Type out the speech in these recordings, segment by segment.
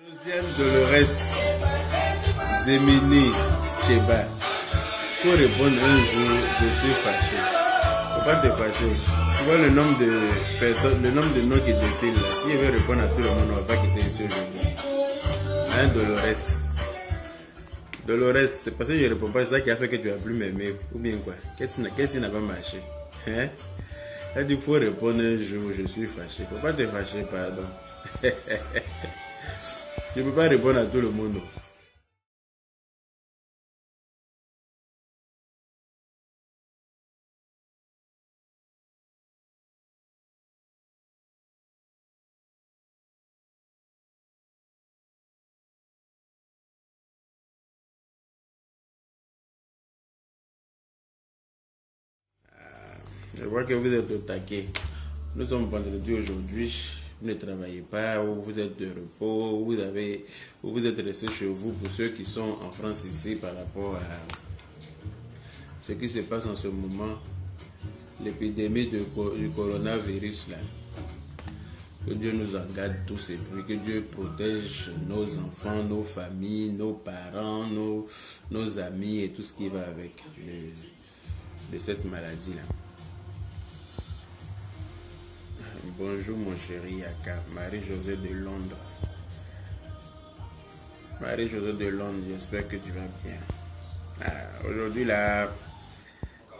Josiane Dolores Zemini Cheba. Pour répondre un jour, je suis fâché. Faut pas te fâcher. Tu vois le nombre de personnes, le nombre de noms qui défilent là. Si je veux répondre à tout le monde, on va pas quitter ici aujourd'hui. Hein, Dolores. Dolores, c'est parce que je réponds pas, c'est ça qui a fait que tu as plus m'aimer. Ou bien quoi? Qu'est-ce qui n'a pas marché? Hein? Elle dit, il faut répondre un jour, je suis fâché. Faut pas te fâcher, pardon. Je peux pas répondre à tout le monde. Je vois que vous êtes au taquet. Nous sommes vendredi aujourd'hui. Vous ne travaillez pas, ou vous êtes de repos, ou vous êtes resté chez vous pour ceux qui sont en France ici par rapport à ce qui se passe en ce moment, l'épidémie du coronavirus là. Que Dieu nous en garde tous et puis que Dieu protège nos enfants, nos familles, nos parents, nos amis et tout ce qui va avec de cette maladie là. Bonjour mon chéri Yaka, Marie-Josée de Londres. Marie-Josée de Londres, j'espère que tu vas bien. Aujourd'hui là,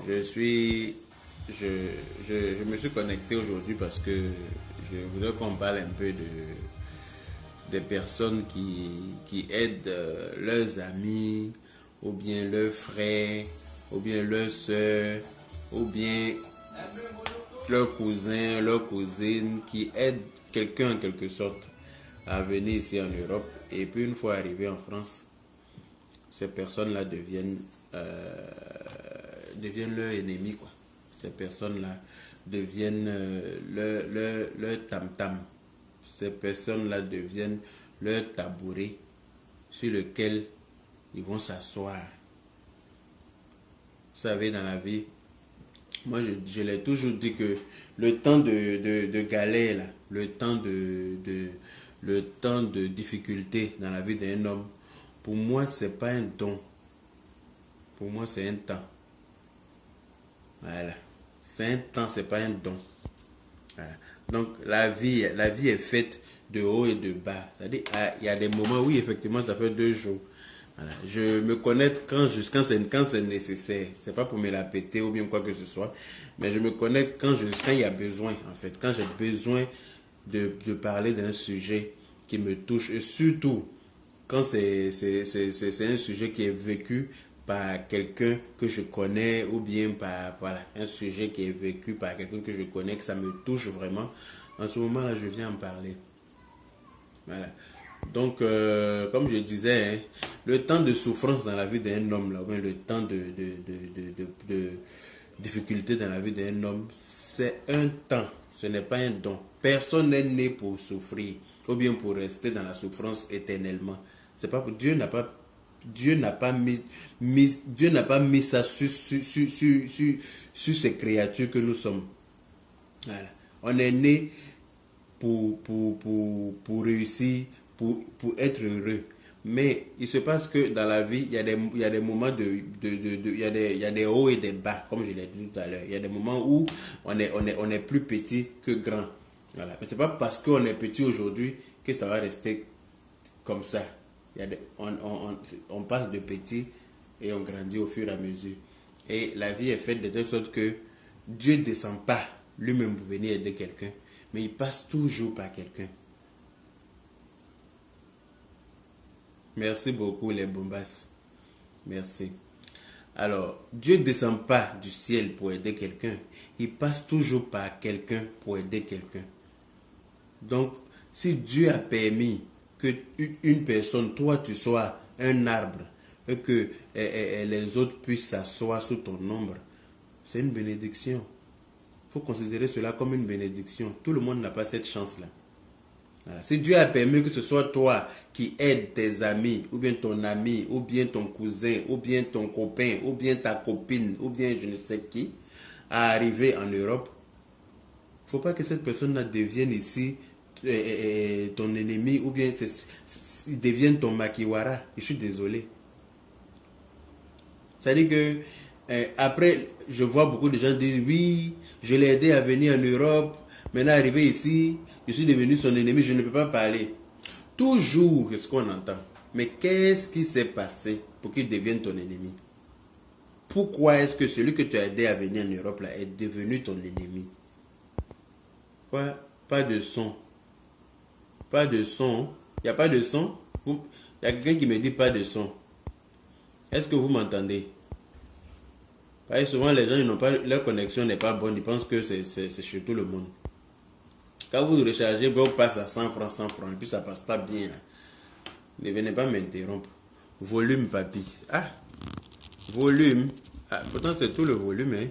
je me suis connecté aujourd'hui parce que je voudrais qu'on parle un peu des personnes qui aident leurs amis, ou bien leurs frères, ou bien leurs soeurs, ou bien leurs cousins, leurs cousines, qui aident quelqu'un en quelque sorte à venir ici en Europe. Et puis une fois arrivé en France, ces personnes-là deviennent leurs ennemis, quoi. Ces personnes-là deviennent leur tam-tam. Ces personnes-là deviennent leur tabouret sur lequel ils vont s'asseoir. Vous savez, dans la vie, moi je l'ai toujours dit que le temps de galère, là, le temps de difficulté dans la vie d'un homme, pour moi, c'est pas un don. Pour moi, c'est un temps. Voilà. C'est un temps, c'est pas un don. Voilà. Donc, la vie est faite de haut et de bas. C'est-à-dire, il y a des moments où, effectivement, ça fait 2 jours. Voilà. Je me connecte quand c'est nécessaire. C'est pas pour me la péter ou bien quoi que ce soit. Mais je me connecte quand il y a besoin, en fait. Quand j'ai besoin de parler d'un sujet qui me touche. Et surtout, quand c'est un sujet qui est vécu par quelqu'un que je connais, ou bien par un sujet qui est vécu par quelqu'un que je connais, que ça me touche vraiment, en ce moment-là, je viens en parler. Voilà. Donc, comme je disais, hein, le temps de souffrance dans la vie d'un homme, là, ou bien le temps de difficulté dans la vie d'un homme, c'est un temps, ce n'est pas un don. Personne n'est né pour souffrir, ou bien pour rester dans la souffrance éternellement. C'est pas pour Dieu n'a pas mis ça sur ces créatures que nous sommes. Voilà. On est né pour réussir, pour être heureux. Mais il se passe que dans la vie, il y a des moments il y a des hauts et des bas, comme je l'ai dit tout à l'heure. Il y a des moments où on est plus petit que grand. Voilà. Mais c'est pas parce qu'on est petit aujourd'hui que ça va rester comme ça. On passe de petit et on grandit au fur et à mesure. Et la vie est faite de telle sorte que Dieu ne descend pas lui-même pour venir aider quelqu'un, mais il passe toujours par quelqu'un. Merci beaucoup les bombasses. Merci. Alors, Dieu ne descend pas du ciel pour aider quelqu'un. Il passe toujours par quelqu'un pour aider quelqu'un. Donc, si Dieu a permis que une personne, toi tu sois un arbre, et que les autres puissent s'asseoir sous ton ombre, c'est une bénédiction. Il faut considérer cela comme une bénédiction. Tout le monde n'a pas cette chance-là. Voilà. Si Dieu a permis que ce soit toi qui aides tes amis, ou bien ton ami, ou bien ton cousin, ou bien ton copain, ou bien ta copine, ou bien je ne sais qui, à arriver en Europe, il ne faut pas que cette personne-là devienne ici ton ennemi ou bien ils deviennent ton makiwara. Je suis désolé. C'est-à-dire que après, je vois beaucoup de gens dire oui, je l'ai aidé à venir en Europe. Maintenant, arrivé ici, je suis devenu son ennemi, je ne peux pas parler. Toujours, c'est ce qu'on entend. Mais qu'est-ce qui s'est passé pour qu'il devienne ton ennemi? Pourquoi est-ce que celui que tu as aidé à venir en Europe là, est devenu ton ennemi? Quoi? Pas de son. Pas de son. Il n'y a pas de son? Il y a quelqu'un qui me dit pas de son. Est-ce que vous m'entendez? Parce que souvent les gens, ils n'ont pas, leur connexion n'est pas bonne. Ils pensent que c'est chez tout le monde. Quand vous rechargez, vous passez à 100 francs, et puis ça passe pas bien. Ne venez pas m'interrompre. Volume, papy. Ah, volume. Ah, pourtant, c'est tout le volume. Hein.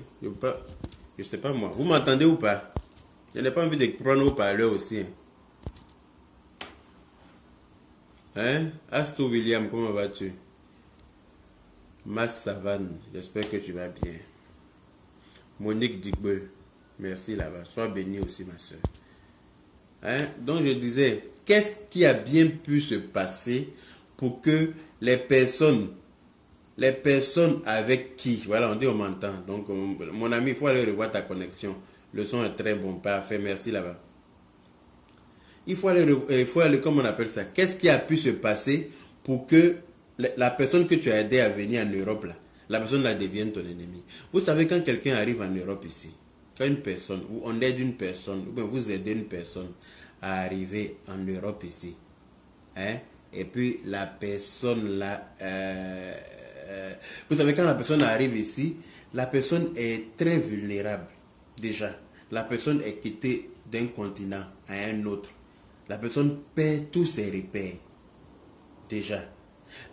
Je sais pas moi. Vous m'entendez ou pas? Je n'ai pas envie de prendre au parleur aussi. Hein? Astor William, comment vas-tu? Mass Savane, j'espère que tu vas bien. Monique Digbe, merci là-bas. Sois bénie aussi, ma soeur. Hein? Donc, je disais, qu'est-ce qui a bien pu se passer pour que les personnes avec qui, voilà, on dit on m'entend. Donc, mon ami, il faut aller revoir ta connexion. Le son est très bon, parfait, merci là-bas. Il faut aller, comment on appelle ça? Qu'est-ce qui a pu se passer pour que la personne que tu as aidé à venir en Europe, là, la personne là devienne ton ennemi? Vous savez, quand quelqu'un arrive en Europe ici, quand une personne, ou on aide une personne, ou bien vous aidez une personne à arriver en Europe ici, hein, et puis la personne là, vous savez, quand la personne arrive ici, la personne est très vulnérable, déjà. La personne est quittée d'un continent à un autre. La personne perd tous ses repères, déjà.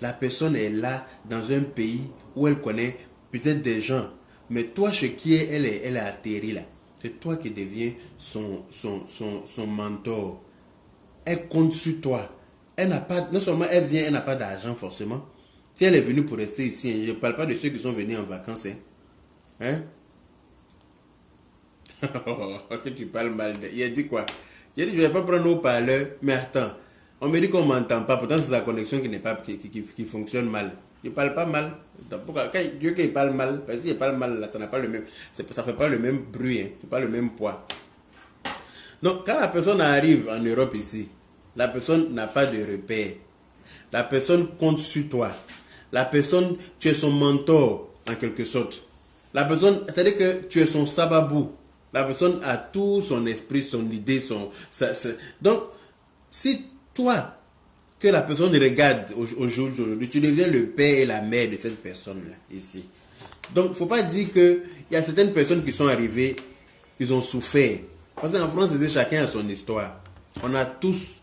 La personne est là dans un pays où elle connaît peut-être des gens. Mais toi, ce qui est, elle est atterrie là. C'est toi qui deviens son mentor. Elle compte sur toi. Elle n'a pas, non seulement elle vient, elle n'a pas d'argent forcément. Si elle est venue pour rester ici, je ne parle pas de ceux qui sont venus en vacances. Hein? Que tu parles mal. Il a dit quoi? Il a dit je ne vais pas prendre au parleur, mais attends. On me dit qu'on ne m'entend pas, pourtant c'est la connexion qui fonctionne mal. Je ne parle pas mal. Pourquoi? Quand Dieu qu'il parle mal, parce qu'il parle mal, là, ça n'a pas le même, ça ne fait pas le même bruit, hein, c'est pas le même poids. Donc quand la personne arrive en Europe ici, la personne n'a pas de repère. La personne compte sur toi. La personne, tu es son mentor en quelque sorte. La personne, c'est-à-dire que tu es son sababou. La personne a tout son esprit, son idée, donc si toi, que la personne regarde aujourd'hui, tu deviens le père et la mère de cette personne-là, ici. Donc, il ne faut pas dire qu'il y a certaines personnes qui sont arrivées, ils ont souffert. Parce qu'en France, chacun a son histoire. On a tous,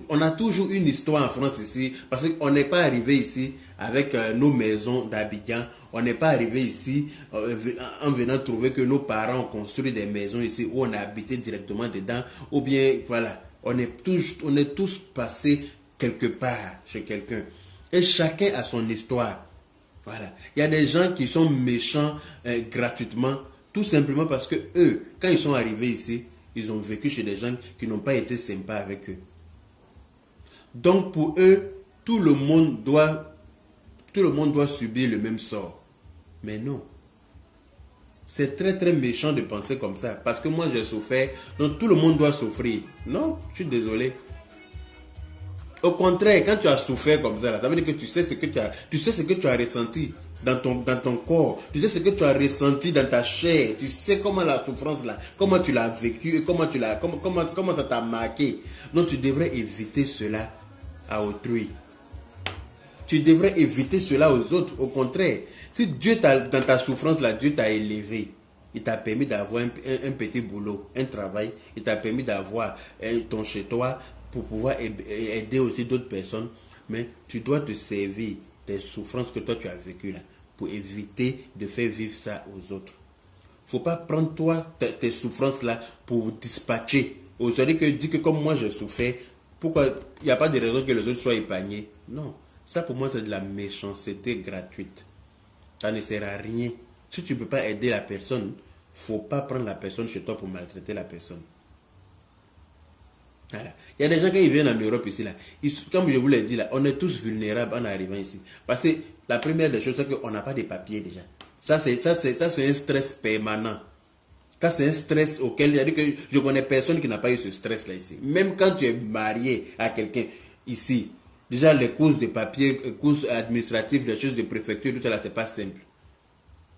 on a toujours une histoire en France ici, parce qu'on n'est pas arrivé ici avec nos maisons d'Abidjan. On n'est pas arrivé ici en venant trouver que nos parents ont construit des maisons ici où on a habité directement dedans. Ou bien, voilà, on est tous passés quelque part chez quelqu'un. Et chacun a son histoire. Voilà. Il y a des gens qui sont méchants gratuitement, tout simplement parce que eux, quand ils sont arrivés ici, ils ont vécu chez des gens qui n'ont pas été sympas avec eux. Donc pour eux, tout le monde doit subir le même sort. Mais non. C'est très très méchant de penser comme ça. Parce que moi j'ai souffert, donc tout le monde doit souffrir. Non, je suis désolé. Au contraire, quand tu as souffert comme ça, ça veut dire que tu sais ce que tu as ressenti dans ton corps. Tu sais ce que tu as ressenti dans ta chair. Tu sais comment la souffrance là, comment tu l'as vécu et comment ça t'a marqué. Donc tu devrais éviter cela à autrui. Tu devrais éviter cela aux autres. Au contraire, si Dieu dans ta souffrance là, Dieu t'a élevé. Il t'a permis d'avoir un petit boulot, un travail. Il t'a permis d'avoir ton chez toi pour pouvoir aider aussi d'autres personnes. Mais tu dois te servir des souffrances que toi tu as vécues là pour éviter de faire vivre ça aux autres. Il ne faut pas prendre toi tes souffrances là pour dispatcher. Aujourd'hui, dis que comme moi j'ai souffert, pourquoi il n'y a pas de raison que les autres soient épargnés? Non. Ça pour moi c'est de la méchanceté gratuite. Ça ne sert à rien. Si tu ne peux pas aider la personne, il ne faut pas prendre la personne chez toi pour maltraiter la personne. Voilà. Il y a des gens qui viennent en Europe ici, là, comme je vous l'ai dit, là, on est tous vulnérables en arrivant ici. Parce que la première des choses, c'est qu'on n'a pas de papiers déjà. Ça, c'est un stress permanent. Ça, c'est un stress auquel je connais personne qui n'a pas eu ce stress-là ici. Même quand tu es marié à quelqu'un ici, déjà les courses de papier, courses administratives, les choses de préfecture, tout ça, c'est pas simple.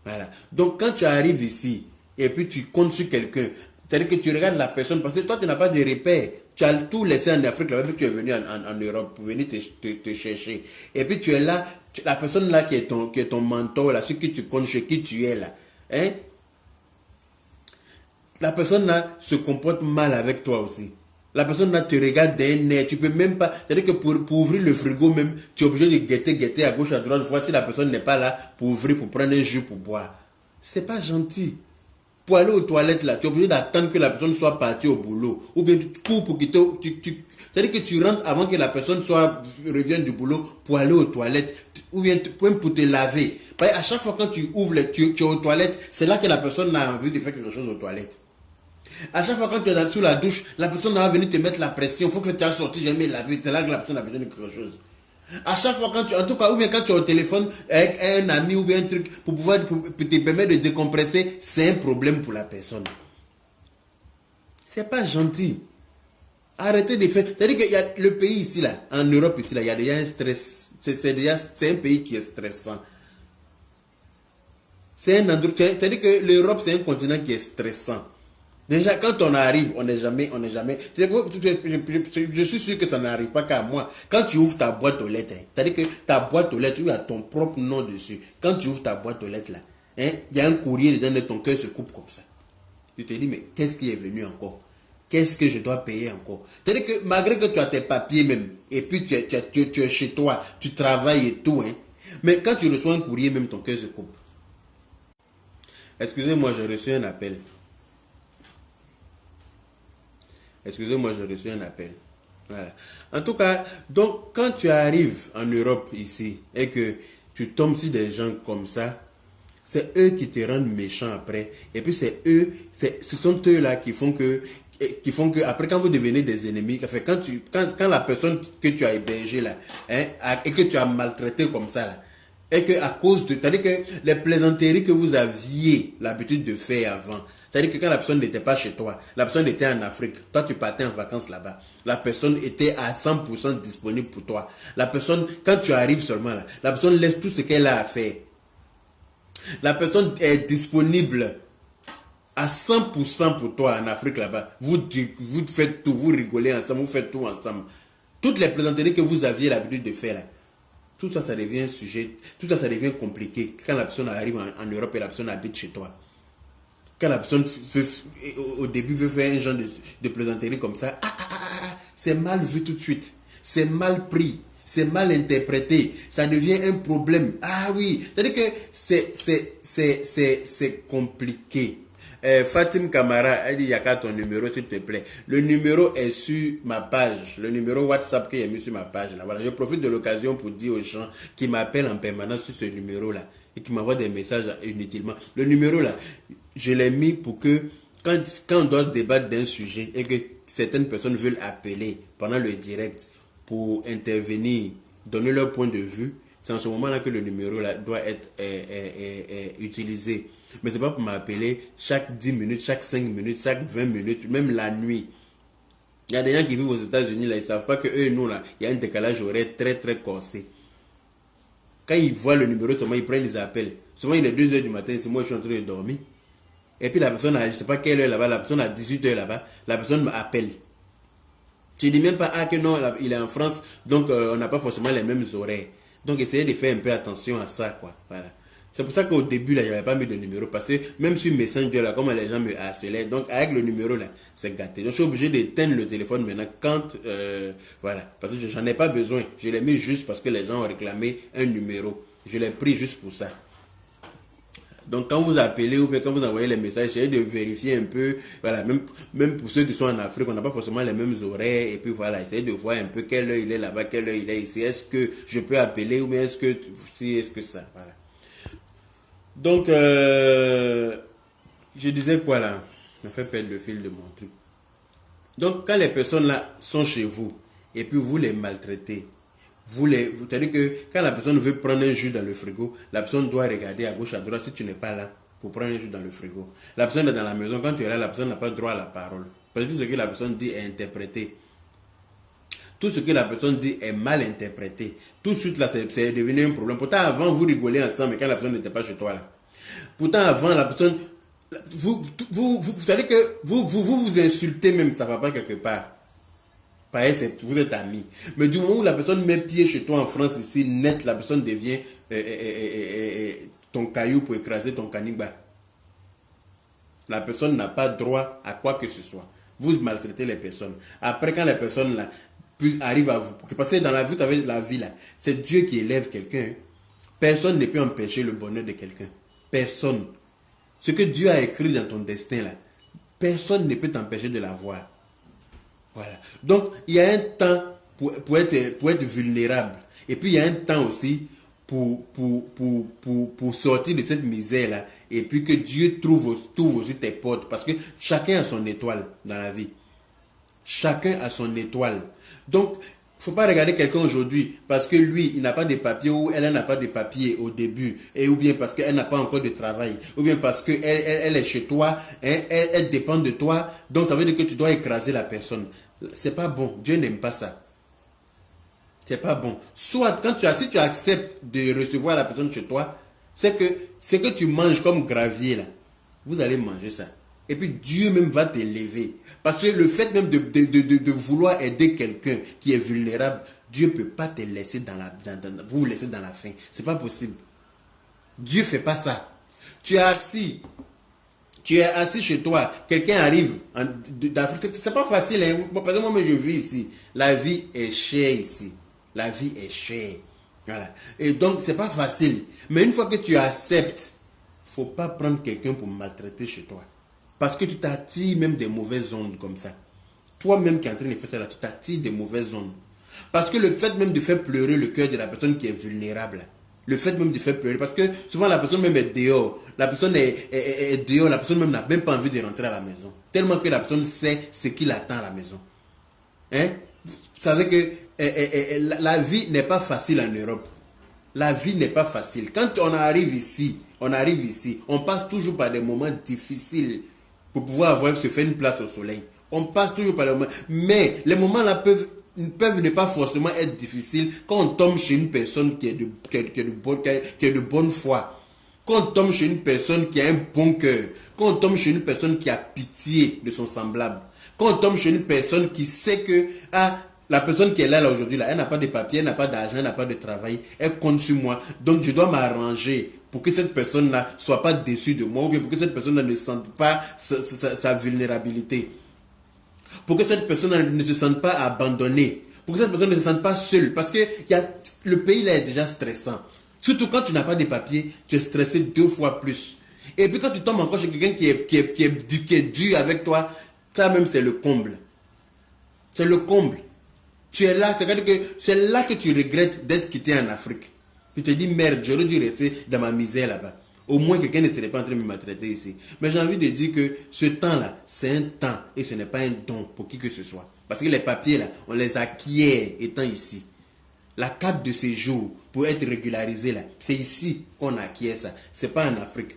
Voilà. Donc, quand tu arrives ici et puis tu comptes sur quelqu'un, c'est-à-dire que tu regardes la personne parce que toi, tu n'as pas de repère. Tu as tout laissé en Afrique, là, tu es venu en Europe pour venir te chercher. Et puis tu es là, la personne là qui est ton mentor, là, sur qui tu comptes, chez qui tu es là. Hein? La personne là se comporte mal avec toi aussi. La personne là te regarde d'un nez, tu peux même pas. C'est-à-dire que pour ouvrir le frigo même, tu es obligé de guetter à gauche, à droite, voir si la personne n'est pas là pour ouvrir, pour prendre un jus pour boire. C'est pas gentil. Pour aller aux toilettes là, tu es obligé d'attendre que la personne soit partie au boulot. Ou bien tu cours pour quitter. C'est-à-dire que tu rentres avant que la personne revienne du boulot pour aller aux toilettes. Ou bien même pour te laver. Parce qu'à chaque fois quand tu ouvres, tu es aux toilettes, c'est là que la personne a envie de faire quelque chose aux toilettes. À chaque fois quand tu es sous la douche, la personne va venir te mettre la pression. Il faut que tu aies sorti, jamais lavé. C'est là que la personne a besoin de quelque chose. À chaque fois quand en tout cas, ou bien quand tu es au téléphone avec un ami ou bien un truc pour te permettre de décompresser, c'est un problème pour la personne. C'est pas gentil. Arrêtez de faire. C'est-à-dire qu'il y a le pays ici, là, en Europe ici, là, il y a déjà un stress. C'est un pays qui est stressant. C'est-à-dire que l'Europe, c'est un continent qui est stressant. Déjà, quand on arrive, on n'est jamais. Je suis sûr que ça n'arrive pas qu'à moi. Quand tu ouvres ta boîte aux lettres, c'est-à-dire que ta boîte aux lettres, il y a ton propre nom dessus. Quand tu ouvres ta boîte aux lettres là, hein, il y a un courrier dedans, ton cœur se coupe comme ça. Tu te dis, mais qu'est-ce qui est venu encore? Qu'est-ce que je dois payer encore? C'est-à-dire que malgré que tu as tes papiers même, et puis tu es chez toi, tu travailles et tout, hein, mais quand tu reçois un courrier, même ton cœur se coupe. Excusez-moi, j'ai reçu un appel. Excusez-moi, j'ai reçu un appel. Voilà. En tout cas, donc, quand tu arrives en Europe ici et que tu tombes sur des gens comme ça, c'est eux qui te rendent méchant après. Et puis c'est eux, ce sont eux là qui font que après quand vous devenez des ennemis, quand la personne que tu as hébergée là, hein, et que tu as maltraité comme ça là, et que à cause de, c'est-à-dire que les plaisanteries que vous aviez l'habitude de faire avant, c'est-à-dire que quand la personne n'était pas chez toi, la personne était en Afrique, toi tu partais en vacances là-bas, la personne était à 100% disponible pour toi. La personne, quand tu arrives seulement là, la personne laisse tout ce qu'elle a à faire. La personne est disponible à 100% pour toi en Afrique là-bas. Vous faites tout, vous rigolez ensemble, vous faites tout ensemble. Toutes les plaisanteries que vous aviez l'habitude de faire là, tout ça, ça devient sujet, tout ça, ça devient compliqué quand la personne arrive en Europe et la personne habite chez toi. Quand la personne au début veut faire un genre de plaisanterie comme ça, c'est mal vu tout de suite. C'est mal pris. C'est mal interprété. Ça devient un problème. Ah oui. C'est-à-dire que c'est compliqué. Fatim Kamara, elle dit, il y a qu'à ton numéro, s'il te plaît. Le numéro est sur ma page. Le numéro WhatsApp qui est mis sur ma page. Là. Voilà. Je profite de l'occasion pour dire aux gens qui m'appellent en permanence sur ce numéro-là et qui m'envoient des messages inutilement. Le numéro là, je l'ai mis pour que quand on doit débattre d'un sujet et que certaines personnes veulent appeler pendant le direct pour intervenir, donner leur point de vue, c'est en ce moment-là que le numéro là doit être utilisé. Mais ce n'est pas pour m'appeler chaque 10 minutes, chaque 5 minutes, chaque 20 minutes, même la nuit. Il y a des gens qui vivent aux États-Unis, là, ils ne savent pas que eux et nous, là, il y a un décalage horaire très très corsé. Quand ils voient le numéro, seulement ils prennent les appels. Souvent, il est 2 h du matin, c'est moi je suis en train de dormir. Et puis la personne, je ne sais pas quelle heure là-bas, la personne à 18 h là-bas, la personne m'appelle. Tu ne dis même pas, que non, il est en France, donc on n'a pas forcément les mêmes horaires. Donc essayez de faire un peu attention à ça, quoi. Voilà. C'est pour ça qu'au début, là, je n'avais pas mis de numéro, parce que même sur Messenger, là, comme les gens me harcelaient, donc avec le numéro, là, c'est gâté. Donc je suis obligé d'éteindre le téléphone maintenant quand, voilà, parce que je n'en ai pas besoin. Je l'ai mis juste parce que les gens ont réclamé un numéro. Je l'ai pris juste pour ça. Donc quand vous appelez ou bien quand vous envoyez les messages, essayez de vérifier un peu, voilà, même pour ceux qui sont en Afrique, on n'a pas forcément les mêmes horaires, et puis voilà, essayez de voir un peu quelle heure il est là-bas, quelle heure il est ici, est-ce que je peux appeler ou bien est-ce que ça, voilà. Donc, je disais quoi là? On fait perdre le fil de mon truc. Donc, quand les personnes là sont chez vous, et puis vous les maltraitez, c'est-à-dire que quand la personne veut prendre un jus dans le frigo, la personne doit regarder à gauche, à droite si tu n'es pas là pour prendre un jus dans le frigo. La personne est dans la maison, quand tu es là, la personne n'a pas droit à la parole. Parce que tout ce que la personne dit est interprété. Tout ce que la personne dit est mal interprété. Tout de suite là, c'est devenu un problème. Pourtant, avant, vous rigolez ensemble, mais quand la personne n'était pas chez toi là. Pourtant, avant, la personne... Vous savez que vous insultez même, ça ne va pas quelque part. Vous êtes amis. Mais du moment où la personne met pied chez toi en France, ici, net, la personne devient ton caillou pour écraser ton caniba. La personne n'a pas droit à quoi que ce soit. Vous maltraitez les personnes. Après, quand les personnes là, arrivent à vous... Parce que dans la vie, vous savez, la vie là, c'est Dieu qui élève quelqu'un. Personne ne peut empêcher le bonheur de quelqu'un. Personne. Ce que Dieu a écrit dans ton destin là, personne ne peut t'empêcher de l'avoir. Voilà. Donc, il y a un temps pour être vulnérable. Et puis, il y a un temps aussi pour sortir de cette misère-là. Et puis que Dieu trouve aussi tes portes. Parce que chacun a son étoile dans la vie. Chacun a son étoile. Donc, il ne faut pas regarder quelqu'un aujourd'hui parce que lui, il n'a pas de papier ou elle n'a pas de papier au début. Ou bien parce qu'elle n'a pas encore de travail. Ou bien parce qu'elle est chez toi. Elle dépend de toi. Donc, ça veut dire que tu dois écraser la personne. C'est pas bon. Dieu n'aime pas ça. C'est pas bon. Soit, si tu acceptes de recevoir la personne chez toi, c'est que ce que tu manges comme gravier là, vous allez manger ça. Et puis Dieu même va t'élever. Parce que le fait même de vouloir aider quelqu'un qui est vulnérable, Dieu ne peut pas te laisser vous laisser dans la faim. C'est pas possible. Dieu ne fait pas ça. Tu es assis chez toi, quelqu'un arrive d'Afrique, c'est pas facile. Hein? Par exemple, moi je vis ici. La vie est chère ici. La vie est chère. Voilà. Et donc, c'est pas facile. Mais une fois que tu acceptes, faut pas prendre quelqu'un pour maltraiter chez toi. Parce que tu t'attires même des mauvaises ondes comme ça. Toi-même qui es en train de faire ça là, tu t'attires des mauvaises ondes. Parce que le fait même de faire pleurer le cœur de la personne qui est vulnérable, le fait même de faire pleurer, parce que souvent la personne même est dehors, la personne est dehors, la personne même n'a même pas envie de rentrer à la maison. Tellement que la personne sait ce qui l'attend à la maison. Hein? Vous savez que la vie n'est pas facile en Europe. La vie n'est pas facile. Quand on arrive ici, on passe toujours par des moments difficiles pour pouvoir se faire une place au soleil. On passe toujours par des moments. Mais les moments là peuvent ne pas forcément être difficiles quand on tombe chez une personne qui est de bonne foi. Quand on tombe chez une personne qui a un bon cœur. Quand on tombe chez une personne qui a pitié de son semblable. Quand on tombe chez une personne qui sait que la personne qui est là aujourd'hui, elle n'a pas de papier, elle n'a pas d'argent, elle n'a pas de travail, elle compte sur moi. Donc je dois m'arranger pour que cette personne-là ne soit pas déçue de moi, ou bien pour que cette personne-là ne sente pas sa vulnérabilité. Pour que cette personne ne se sente pas abandonnée. Pour que cette personne ne se sente pas seule. Parce que le pays là est déjà stressant. Surtout quand tu n'as pas de papier, tu es stressé 2 fois plus. Et puis quand tu tombes encore chez quelqu'un qui est dur avec toi, ça même c'est le comble. C'est le comble. Tu es là, c'est-à-dire que c'est là que tu regrettes d'être quitté en Afrique. Tu te dis merde, j'aurais dû rester dans ma misère là-bas. Au moins quelqu'un ne serait pas en train de me maltraiter ici. Mais j'ai envie de dire que ce temps-là, c'est un temps et ce n'est pas un don pour qui que ce soit. Parce que les papiers là, on les acquiert étant ici. La carte de séjour pour être régularisé là, c'est ici qu'on acquiert ça. C'est pas en Afrique.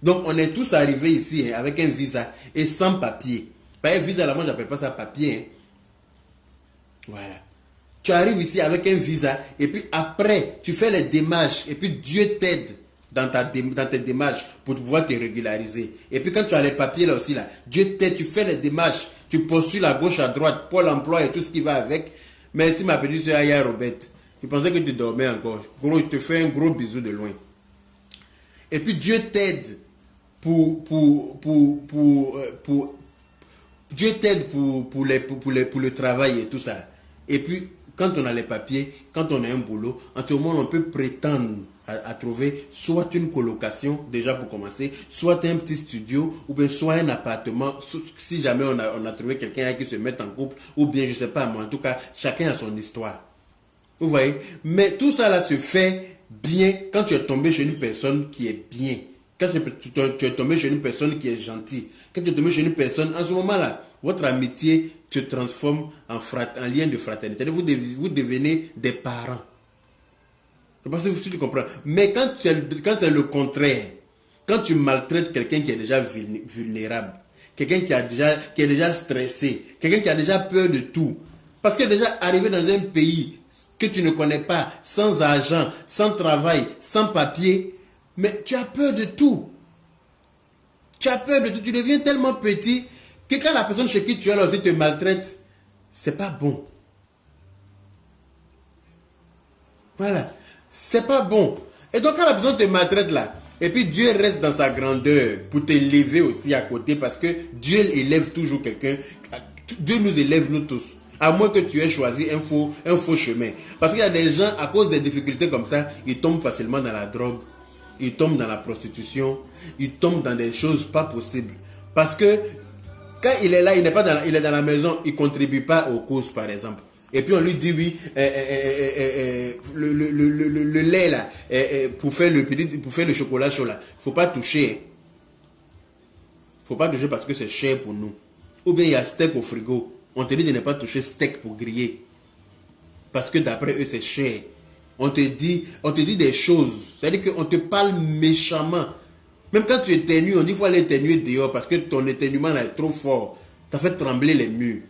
Donc on est tous arrivés ici avec un visa et sans papier. Pas un visa là, moi j'appelle pas ça papier. Voilà. Tu arrives ici avec un visa et puis après, tu fais les démarches et puis Dieu t'aide dans tes démarches pour pouvoir te régulariser. Et puis quand tu as les papiers là aussi, là, Dieu t'aide, tu fais les démarches, tu postules à gauche, à droite, Pôle emploi et tout ce qui va avec. Merci ma petite soeur Aya Robert. Je pensais que tu dormais encore. Gros, je te fais un gros bisou de loin. Et puis Dieu t'aide Dieu t'aide pour le travail et tout ça. Et puis, quand on a les papiers, quand on a un boulot, en ce moment, on peut prétendre à trouver soit une colocation, déjà pour commencer, soit un petit studio, ou bien soit un appartement, si jamais on a trouvé quelqu'un qui se met en couple, ou bien, je ne sais pas, mais en tout cas, chacun a son histoire. Vous voyez? Mais tout ça là se fait bien quand tu es tombé chez une personne qui est bien. Quand tu es tombé chez une personne qui est gentille. Quand tu es tombé chez une personne, en ce moment là, votre amitié se transforme en lien de fraternité. Vous devenez des parents. Je pense que tu comprends. Mais quand c'est le contraire, quand tu maltraites quelqu'un qui est déjà vulnérable, quelqu'un qui est déjà stressé, quelqu'un qui a déjà peur de tout, parce que déjà arrivé dans un pays que tu ne connais pas, sans argent, sans travail, sans papier, mais tu as peur de tout. Tu as peur de tout. Tu deviens tellement petit que quand la personne chez qui tu es là aussi te maltraite, c'est pas bon. Voilà. C'est pas bon. Et donc quand la personne te maltraite là, et puis Dieu reste dans sa grandeur pour t'élever aussi à côté, parce que Dieu élève toujours quelqu'un. Dieu nous élève nous tous. À moins que tu aies choisi un faux chemin. Parce qu'il y a des gens, à cause des difficultés comme ça, ils tombent facilement dans la drogue. Ils tombent dans la prostitution. Ils tombent dans des choses pas possibles. Parce que quand il est là, il est dans la maison, il ne contribue pas aux causes, par exemple. Et puis on lui dit oui, le lait là, pour faire le chocolat chaud là, il ne faut pas toucher. Il ne faut pas toucher parce que c'est cher pour nous. Ou bien il y a steak au frigo. On te dit de ne pas toucher steak pour griller. Parce que d'après eux, c'est cher. On te dit des choses. C'est-à-dire qu'on te parle méchamment. Même quand tu éternues, on dit qu'il faut aller éternuer dehors parce que ton éternuement là est trop fort. Ça fait trembler les murs.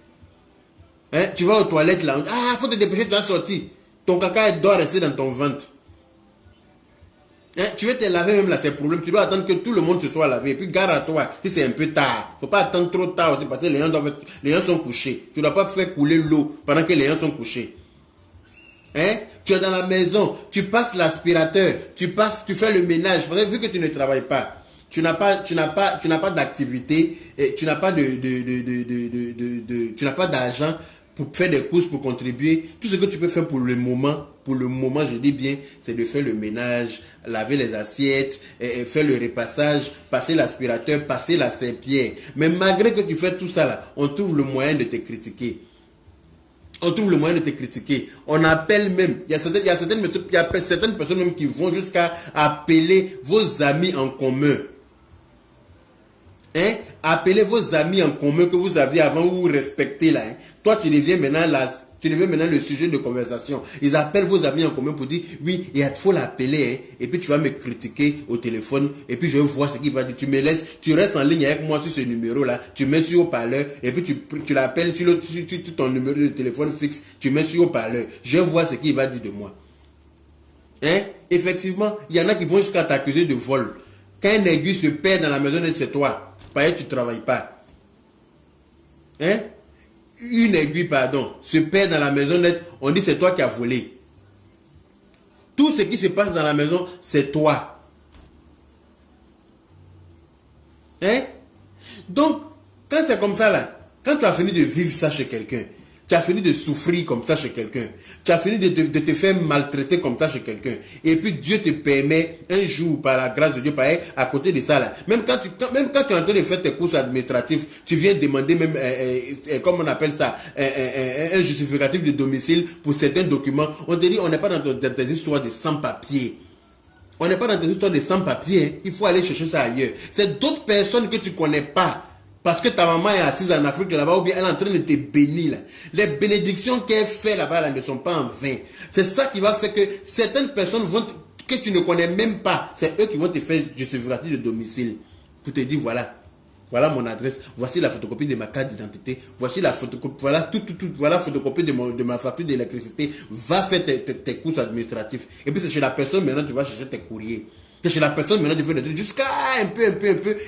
Hein? Tu vas aux toilettes là. Ah, il faut te dépêcher, tu vas sortir. Ton caca doit rester dans ton ventre. Hein? Tu veux te laver même là, c'est problème. Tu dois attendre que tout le monde se soit lavé. Et puis gare à toi, si c'est un peu tard. Il ne faut pas attendre trop tard aussi parce que les gens sont couchés. Tu ne dois pas faire couler l'eau pendant que les gens sont couchés. Hein? Tu es dans la maison, tu passes l'aspirateur, tu fais le ménage. Parce que vu que tu ne travailles pas, tu n'as pas d'activité, tu n'as pas tu n'as pas d'argent pour faire des courses, pour contribuer. Tout ce que tu peux faire pour le moment, je dis bien, c'est de faire le ménage, laver les assiettes, faire le repassage, passer l'aspirateur, passer la serpillière. Mais malgré que tu fais tout ça là, on trouve le moyen de te critiquer. On trouve le moyen de te critiquer. On appelle même, il y a certaines personnes même qui vont jusqu'à appeler vos amis en commun. Hein? Appelez vos amis en commun que vous aviez avant, ou vous respectez là. Hein? Toi, tu deviens maintenant le sujet de conversation. Ils appellent vos amis en commun pour dire, oui, il faut l'appeler. Hein? Et puis tu vas me critiquer au téléphone. Et puis je vais voir ce qu'il va dire. Tu me laisses, tu restes en ligne avec moi sur ce numéro-là. Tu mets sur haut-parleur. Et puis tu l'appelles sur ton numéro de téléphone fixe. Tu mets sur haut-parleur. Je vais voir ce qu'il va dire de moi. Hein? Effectivement, il y en a qui vont jusqu'à t'accuser de vol. Quand un aiguille se perd dans la maison, c'est toi. Parce que tu ne travailles pas. Hein? Une aiguille, pardon, se perd dans la maisonnette, on dit c'est toi qui as volé. Tout ce qui se passe dans la maison, c'est toi. Hein? Donc, quand c'est comme ça là, quand tu as fini de vivre ça chez quelqu'un, tu as fini de souffrir comme ça chez quelqu'un, tu as fini de te faire maltraiter comme ça chez quelqu'un, et puis Dieu te permet un jour, par la grâce de Dieu, pareil, à côté de ça là, même quand tu es en train de faire tes courses administratives, tu viens demander même, comment on appelle ça, un justificatif de domicile pour certains documents. On te dit, on n'est pas dans tes histoires de sans-papiers. On n'est pas dans tes histoires de sans-papiers. Hein. Il faut aller chercher ça ailleurs. C'est d'autres personnes que tu ne connais pas. Parce que ta maman est assise en Afrique là-bas, ou bien elle est en train de te bénir là. Les bénédictions qu'elle fait là-bas là, ne sont pas en vain. C'est ça qui va faire que certaines personnes que tu ne connais même pas, c'est eux qui vont te faire justificatif de domicile. Pour te dire voilà mon adresse, voici la photocopie de ma carte d'identité, voici la photocopie, voilà voilà la photocopie de ma facture d'électricité. Va faire tes courses administratifs. Et puis c'est chez la personne maintenant tu vas chercher tes courriers. Que chez la personne maintenant tu fais des trucs jusqu'à un peu,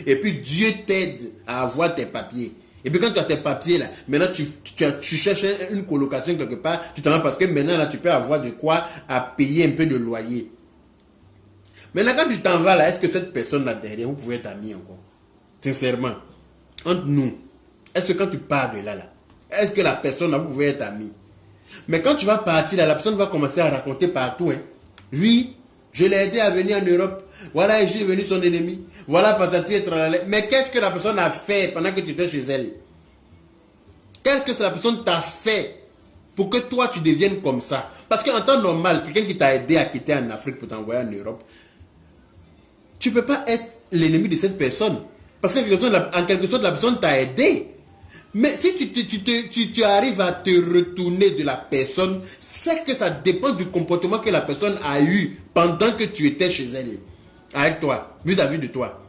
et puis Dieu t'aide à avoir tes papiers. Et puis quand tu as tes papiers là, maintenant tu cherches une colocation quelque part, tu t'en vas parce que maintenant là tu peux avoir de quoi à payer un peu de loyer. Maintenant quand tu t'en vas là, est-ce que cette personne là derrière, vous pouvez être amis encore? Sincèrement, entre nous, est-ce que quand tu pars de là, est-ce que la personne là, vous pouvez être amis? Mais quand tu vas partir là, la personne va commencer à raconter partout, hein. Oui, je l'ai aidé à venir en Europe. Voilà, je suis devenu son ennemi. Voilà, patati et tralala. Mais qu'est-ce que la personne a fait pendant que tu étais chez elle? Qu'est-ce que la personne t'a fait pour que toi, tu deviennes comme ça? Parce qu'en temps normal, quelqu'un qui t'a aidé à quitter en Afrique pour t'envoyer en Europe, tu ne peux pas être l'ennemi de cette personne. Parce qu'en quelque sorte, la personne t'a aidé. Mais si tu arrives à te retourner de la personne, c'est que ça dépend du comportement que la personne a eu pendant que tu étais chez elle, avec toi, vis-à-vis de toi.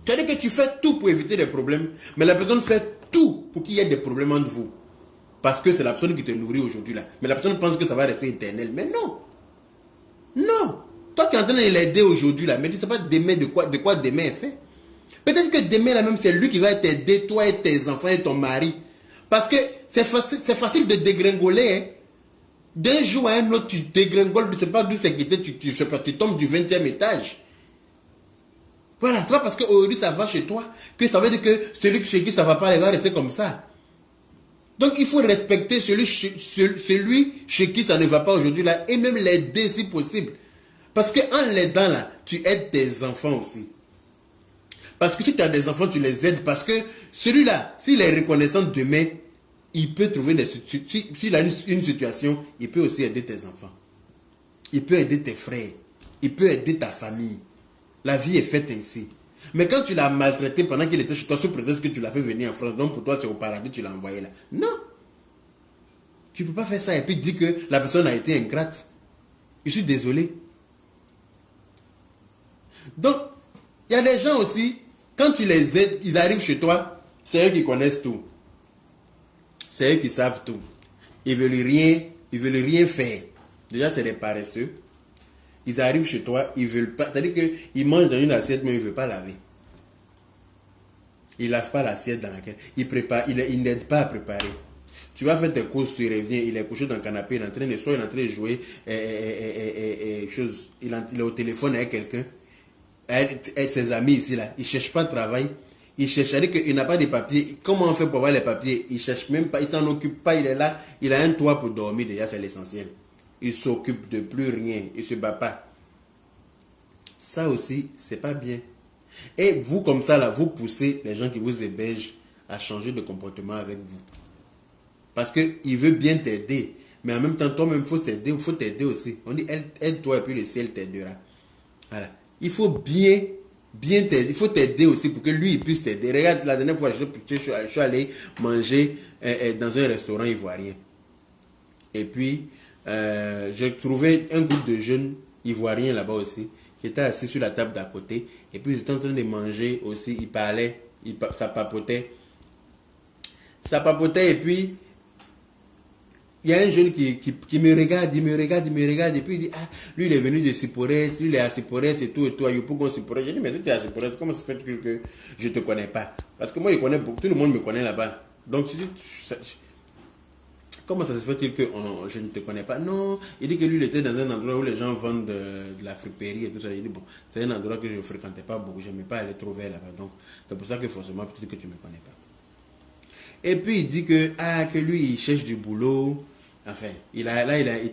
C'est-à-dire que tu fais tout pour éviter des problèmes, mais la personne fait tout pour qu'il y ait des problèmes entre vous. Parce que c'est la personne qui te nourrit aujourd'hui là. Mais la personne pense que ça va rester éternel. Mais non. Non. Toi, tu es en train de l'aider aujourd'hui là, mais tu ne sais pas demain de quoi demain est fait. Peut-être que demain là même, c'est lui qui va t'aider, toi et tes enfants et ton mari. Parce que c'est facile de dégringoler. Hein. D'un jour à un autre, tu dégringoles, tu ne sais pas d'où c'est quitté, tu tombes du 20e étage. Voilà, c'est pas parce qu'aujourd'hui ça va chez toi que ça veut dire que celui chez qui ça ne va pas, il va rester comme ça. Donc il faut respecter celui chez qui ça ne va pas aujourd'hui là et même l'aider si possible. Parce qu'en l'aidant là, tu aides tes enfants aussi. Parce que si tu as des enfants, tu les aides. Parce que celui-là, s'il est reconnaissant demain, il peut trouver des situations. S'il a une situation, il peut aussi aider tes enfants. Il peut aider tes frères. Il peut aider ta famille. La vie est faite ainsi. Mais quand tu l'as maltraité pendant qu'il était chez toi, sous prétexte que tu l'as fait venir en France, donc pour toi c'est au paradis, tu l'as envoyé là. Non. Tu ne peux pas faire ça et puis dire que la personne a été ingrate. Je suis désolé. Donc, il y a des gens aussi, quand tu les aides, ils arrivent chez toi, c'est eux qui connaissent tout. C'est eux qui savent tout. Ils veulent rien faire. Déjà, c'est des paresseux. Ils arrivent chez toi, ils veulent pas. C'est-à-dire qu'ils mangent dans une assiette, mais ils ne veulent pas laver. Ils ne lavent pas l'assiette dans laquelle. Ils n'aident pas à préparer. Tu vas faire tes courses, tu reviens, il est couché dans le canapé, il est en train de jouer, il est au téléphone avec quelqu'un, avec ses amis ici, là. Il ne cherche pas de travail. Il cherche, c'est-à-dire qu'il n'a pas de papiers. Comment on fait pour avoir les papiers? Il ne cherche même pas, il ne s'en occupe pas, il est là. Il a un toit pour dormir, déjà, c'est l'essentiel. Il ne s'occupe de plus rien, il ne se bat pas. Ça aussi, c'est pas bien. Et vous, comme ça, là, vous poussez les gens qui vous hébergent à changer de comportement avec vous. Parce qu'il veut bien t'aider. Mais en même temps, toi-même, il faut t'aider aussi. On dit, aide-toi et puis le ciel t'aidera. Voilà. Il faut bien t'aider. Il faut t'aider aussi pour que lui, il puisse t'aider. Regarde, la dernière fois, je suis allé manger dans un restaurant ivoirien. Et puis, j'ai trouvé un groupe de jeunes ivoiriens là-bas aussi, qui étaient assis sur la table d'à côté. Et puis, ils étaient en train de manger aussi. Ils parlaient, ça papotait. Ça papotait et puis... Il y a un jeune qui me regarde, il me regarde, et puis il dit, ah, lui il est venu de Sipores, lui il est à Sipores et tout, à Yopougon Sipores. J'ai dit, mais si tu es à Sipores, comment ça fait que je ne te connais pas? Parce que moi, je connais beaucoup, tout le monde me connaît là-bas. Donc, comment ça se fait-il que je ne te connais pas? Non, il dit que lui il était dans un endroit où les gens vendent de la friperie et tout ça. Il dit, bon, c'est un endroit que je ne fréquentais pas beaucoup, je n'aimais pas aller trouver là-bas. Donc, c'est pour ça que forcément, peut-être que tu ne me connais pas. Et puis il dit que lui il cherche du boulot. Enfin, il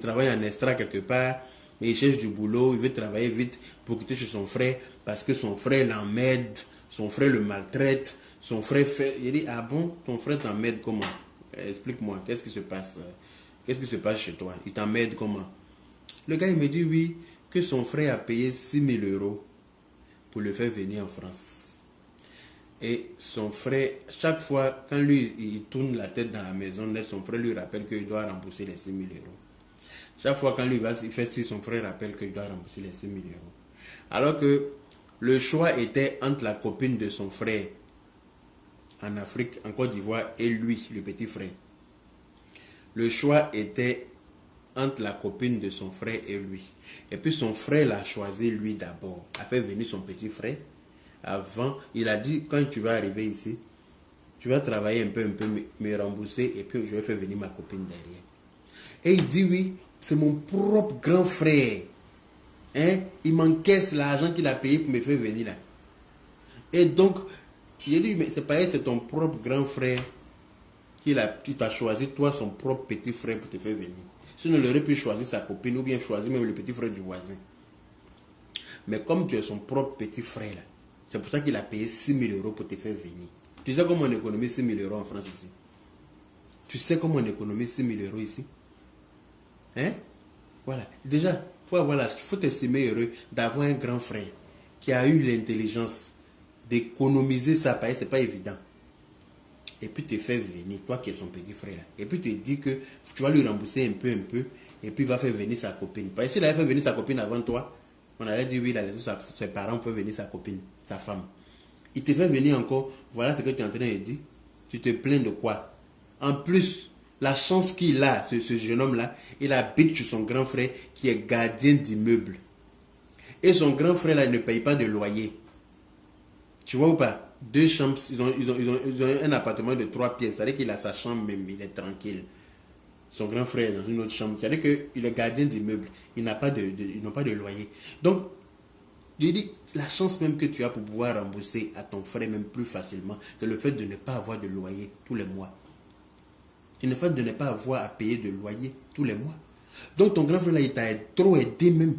travaille en extra quelque part, mais il cherche du boulot, il veut travailler vite pour quitter chez son frère, parce que son frère l'emmerde, son frère le maltraite, son frère fait... Il dit, ah bon, ton frère t'emmerde comment? Explique-moi, qu'est-ce qui se passe? Qu'est-ce qui se passe chez toi? Il t'emmerde comment? Le gars, il me dit, oui, que son frère a payé 6 000 € pour le faire venir en France. Et son frère, chaque fois, quand lui, il tourne la tête dans la maison, son frère lui rappelle qu'il doit rembourser les 6 000 €. Chaque fois, quand lui va, il fait si son frère rappelle qu'il doit rembourser les 6 000 €. Alors que le choix était entre la copine de son frère en Afrique, en Côte d'Ivoire, et lui, le petit frère. Le choix était entre la copine de son frère et lui. Et puis son frère l'a choisi lui d'abord, a fait venir son petit frère. Avant, il a dit, quand tu vas arriver ici, tu vas travailler un peu, me rembourser, et puis je vais faire venir ma copine derrière. Et il dit, oui, c'est mon propre grand frère. Hein? Il m'encaisse l'argent qu'il a payé pour me faire venir là. Et donc, il dit, mais c'est pareil, c'est ton propre grand frère qui t'a choisi, toi, son propre petit frère pour te faire venir. Sinon, il aurait pu choisir sa copine ou bien choisir même le petit frère du voisin. Mais comme tu es son propre petit frère là, c'est pour ça qu'il a payé 6 000 € pour te faire venir. Tu sais comment on économise 6 000 € en France ici? Tu sais comment on économise 6 000 € ici? Hein? Voilà. Déjà, il faut t'estimer heureux d'avoir un grand frère qui a eu l'intelligence d'économiser ça. Ce n'est pas évident. et puis te fait venir, toi qui es son petit frère là, et puis te dit que tu vas lui rembourser un peu, et puis il va faire venir sa copine. Parce que s'il avait fait venir sa copine avant toi, on allait dire oui, il a laissé ses parents peuvent venir sa copine, sa femme. Il te fait venir encore, voilà ce que tu es en train de dire. Tu te plains de quoi? En plus, la chance qu'il a, ce jeune homme-là, il habite chez son grand frère qui est gardien d'immeuble. Et son grand frère là, il ne paye pas de loyer. Tu vois ou pas? 2 chambres, ils ont un appartement de 3 pièces. C'est-à-dire qu'il a sa chambre même, il est tranquille. Son grand frère est dans une autre chambre. C'est-à-dire qu'il est gardien d'immeuble. Ils n'ont pas de loyer. Donc, je dis, la chance même que tu as pour pouvoir rembourser à ton frère même plus facilement, c'est le fait de ne pas avoir de loyer tous les mois. C'est le fait de ne pas avoir à payer de loyer tous les mois. Donc, ton grand frère là, il t'a trop aidé même.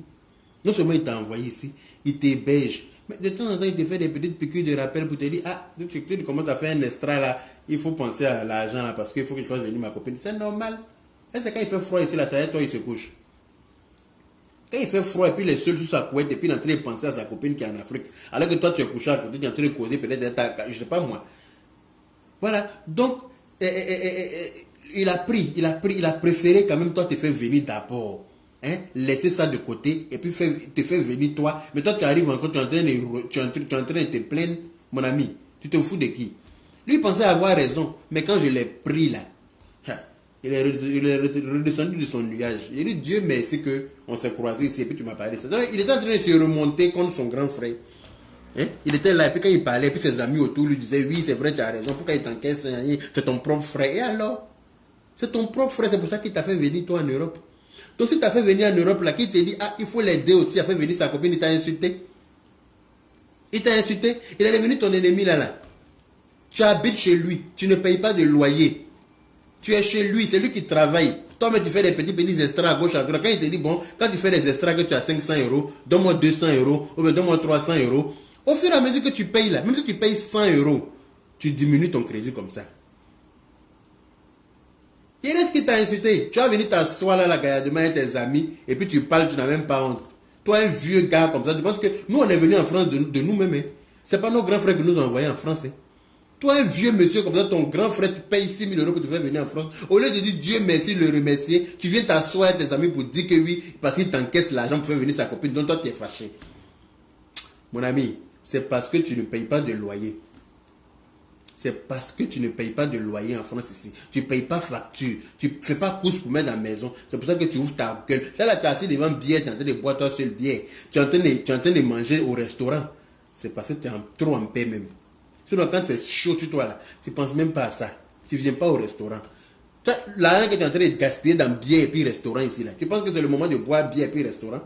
Non seulement il t'a envoyé ici, il t'héberge. Mais de temps en temps, il te fait des petites piqûres de rappel pour te dire, ah, tu commences à faire un extra là, il faut penser à l'argent là, parce qu'il faut que je fasse venir ma copine. C'est normal. Et c'est quand il fait froid ici là, ça y est, toi, il se couche. Quand il fait froid et puis il est seul sous sa couette et puis il est en train de penser à sa copine qui est en Afrique, alors que toi, tu es couché à côté, tu es en train de causer peut-être, je sais pas moi. Voilà. Donc, il a préféré quand même toi te faire venir d'abord. Hein, laisser ça de côté et puis te faire venir toi. Mais toi, tu arrives encore, tu es en train de te plaindre, mon ami. Tu te fous de qui? Lui, il pensait avoir raison. Mais quand je l'ai pris là, il est redescendu de son nuage. Il dit, Dieu merci qu'on s'est croisés ici et puis tu m'as parlé. Donc, il était en train de se remonter contre son grand frère. Hein? Il était là et puis quand il parlait, puis ses amis autour lui disaient, oui, c'est vrai, tu as raison. Pourquoi il t'encaisse? C'est ton propre frère. Et alors? C'est ton propre frère, c'est pour ça qu'il t'a fait venir toi en Europe. Donc si tu as fait venir en Europe, là, qui te dit, ah, il faut l'aider aussi à faire venir sa copine, il t'a insulté. Il t'a insulté, il est devenu ton ennemi là. Tu habites chez lui, tu ne payes pas de loyer. Tu es chez lui, c'est lui qui travaille. Toi-même, tu fais des petits extras à gauche, à droite. Quand il te dit, bon, quand tu fais des extras que tu as 500 €, donne-moi 200 €, ou bien donne-moi 300 €. Au fur et à mesure que tu payes là, même si tu payes 100 €, tu diminues ton crédit comme ça. Il reste qui t'a insulté. Tu vas venir t'asseoir là, demain avec tes amis, et puis tu parles, tu n'as même pas honte. Toi, un vieux gars comme ça, tu penses que nous, on est venus en France de nous-mêmes. Hein. Ce n'est pas nos grands frères qui nous ont envoyés en France. Hein. Toi, un vieux monsieur comme ça, ton grand frère te paye 6 000 € pour te faire venir en France. Au lieu de dire Dieu merci, le remercier, tu viens t'asseoir avec tes amis pour dire que oui, parce qu'il t'encaisse l'argent pour faire venir sa copine. Donc toi, tu es fâché. Mon ami, c'est parce que tu ne payes pas de loyer. C'est parce que tu ne payes pas de loyer en France ici. Tu ne payes pas facture. Tu ne fais pas course pour mettre dans la maison. C'est pour ça que tu ouvres ta gueule. Là, tu es assis devant bière, tu es en train de boire toi seul bière. Tu es en train de manger au restaurant. C'est parce que tu es trop en paix même. Sinon, quand c'est chaud, toi là, tu ne penses même pas à ça. Tu ne viens pas au restaurant. L'argent que tu es en train de gaspiller dans bière et puis restaurant ici là. Tu penses que c'est le moment de boire bière et puis restaurant?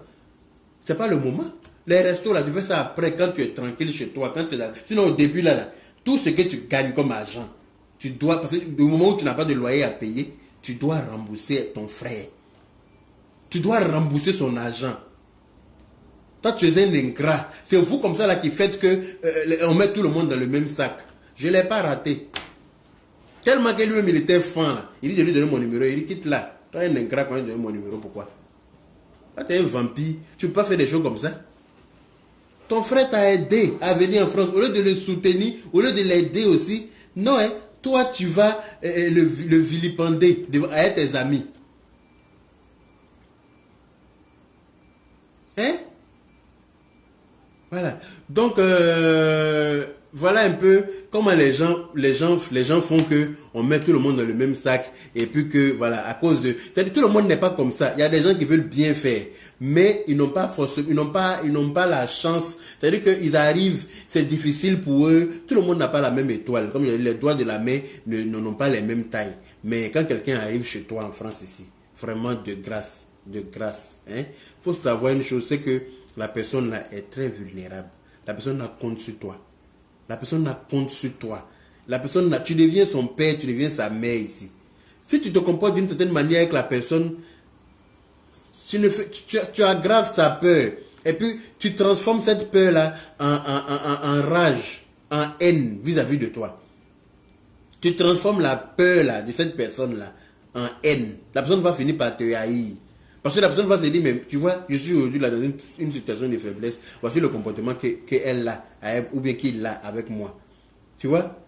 Ce n'est pas le moment. Les restos là, tu fais ça après quand tu es tranquille chez toi. Quand tu es là. Sinon, au début là, tout ce que tu gagnes comme argent, tu dois, parce que du moment où tu n'as pas de loyer à payer, tu dois rembourser ton frère. Tu dois rembourser son argent. Toi, tu es un ingrat. C'est vous comme ça là qui faites que on met tout le monde dans le même sac. Je ne l'ai pas raté. Tellement que lui-même il était fan là. Il dit de lui donner mon numéro. Il dit quitte là. Toi, un ingrat quand il donne mon numéro, pourquoi? Toi, tu es un vampire. Tu ne peux pas faire des choses comme ça. Ton frère t'a aidé à venir en France. Au lieu de le soutenir, au lieu de l'aider aussi, non, hein, toi, tu vas le vilipender avec tes amis. Hein? Voilà. Donc, voilà un peu comment les gens font que on met tout le monde dans le même sac et puis que, voilà, à cause de... C'est-à-dire tout le monde n'est pas comme ça. Il y a des gens qui veulent bien faire. Mais ils n'ont pas forcément, ils n'ont pas la chance. C'est-à-dire qu'ils arrivent, c'est difficile pour eux. Tout le monde n'a pas la même étoile. Comme les doigts de la main n'ont pas les mêmes tailles. Mais quand quelqu'un arrive chez toi en France ici, vraiment de grâce. Hein, faut savoir une chose, c'est que la personne là est très vulnérable. La personne a compte sur toi. La personne a compte sur toi. La personne tu deviens son père, tu deviens sa mère ici. Si tu te comportes d'une certaine manière avec la personne, tu aggraves sa peur. Et puis, tu transformes cette peur-là en rage, en haine vis-à-vis de toi. Tu transformes la peur-là de cette personne-là en haine. La personne va finir par te haïr. Parce que la personne va se dire, mais tu vois, je suis aujourd'hui là dans une situation de faiblesse. Voici le comportement qu'elle a, ou bien qu'il a avec moi. Tu vois?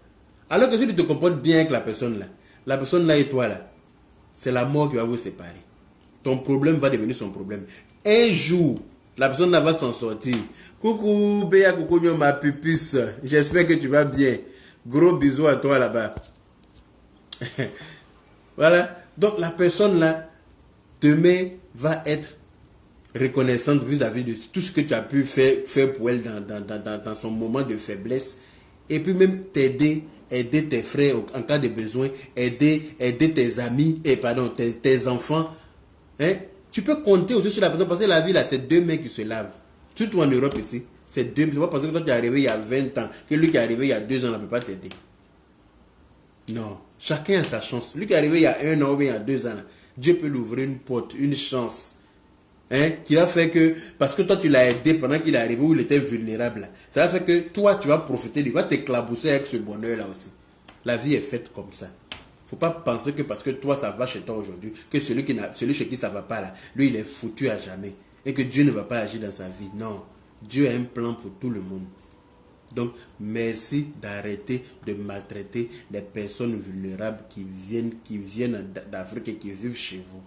Alors que si tu te comportes bien avec la personne là et toi là, c'est la mort qui va vous séparer. Ton problème va devenir son problème. Un jour, la personne là va s'en sortir. Coucou, Béa, coucou, ma pupusse. J'espère que tu vas bien. Gros bisous à toi là-bas. Voilà. Donc la personne là, demain, va être reconnaissante vis-à-vis de tout ce que tu as pu faire pour elle dans son moment de faiblesse. Et puis même t'aider, aider tes frères en cas de besoin, aider tes amis, tes enfants. Hein? Tu peux compter aussi sur la personne, parce que la vie là, c'est deux mains qui se lavent. Surtout en Europe ici, c'est deux mains. C'est pas parce que toi tu es arrivé il y a 20 ans, que lui qui est arrivé il y a 2 ans ne peut pas t'aider. Non, chacun a sa chance. Lui qui est arrivé il y a 1 an ou il y a 2 ans, là, Dieu peut lui ouvrir une porte, une chance. Hein, qui va faire que, parce que toi tu l'as aidé pendant qu'il est arrivé où il était vulnérable, ça va faire que toi tu vas profiter, il va t'éclabousser avec ce bonheur là aussi. La vie est faite comme ça. Faut pas penser que parce que toi ça va chez toi aujourd'hui, que celui chez qui ça va pas là, lui il est foutu à jamais. Et que Dieu ne va pas agir dans sa vie. Non. Dieu a un plan pour tout le monde. Donc, merci d'arrêter de maltraiter les personnes vulnérables qui viennent d'Afrique et qui vivent chez vous.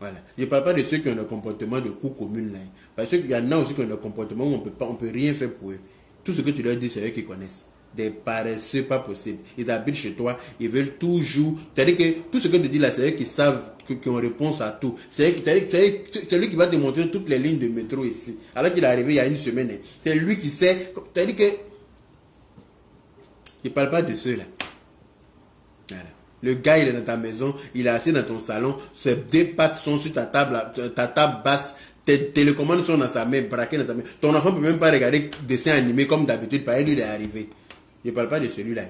Voilà. Je ne parle pas de ceux qui ont le comportement de cours communes là. Parce qu'il y en a aussi qui ont le comportement où on peut rien faire pour eux. Tout ce que tu leur dis, c'est eux qui connaissent. Des paresseux, pas possible. Ils habitent chez toi, ils veulent toujours. C'est-à-dire que tout ce que tu dis là, c'est eux qui savent, qui ont réponse à tout. C'est lui qui va te montrer toutes les lignes de métro ici. Alors qu'il est arrivé il y a 1 semaine. C'est lui qui sait. C'est-à-dire que. Je ne parle pas de ceux-là. Voilà. Le gars, il est dans ta maison, il est assis dans ton salon, ses 2 pattes sont sur ta table basse, tes télécommandes sont dans sa main, braquées dans ta main. Ton enfant ne peut même pas regarder dessin animé comme d'habitude, parce que lui, il est arrivé. Je ne parle pas de celui-là.